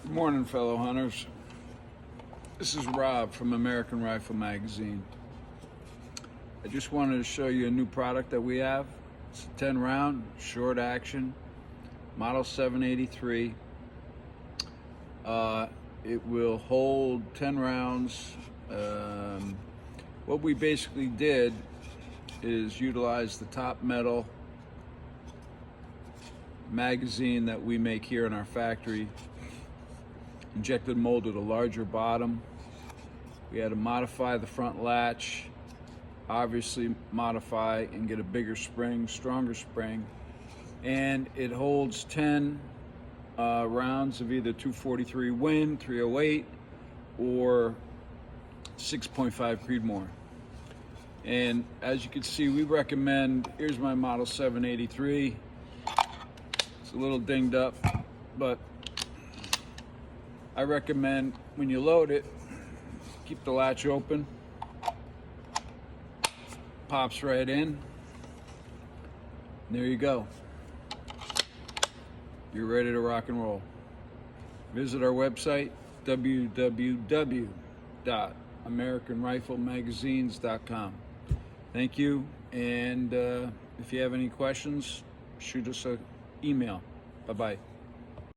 Good morning, fellow hunters. This is Rob from American Rifle Magazine. I just wanted to show you a new product that we have. It's a 10 round short action Model 783. It will hold 10 rounds. What we basically did is utilize the top metal magazine that we make here in our factory, injected molded a larger bottom. We had to modify the front latch, obviously modify and get a bigger spring, stronger spring, and it holds 10 rounds of either 243 Win, 308, or 6.5 Creedmoor. And as you can see, we recommend, here's my Model 783. It's a little dinged up, but I recommend when you load it, keep the latch open. Pops right in. And there you go. You're ready to rock and roll. Visit our website, www.americanriflemagazines.com. Thank you, and if you have any questions, shoot us an email. Bye-bye.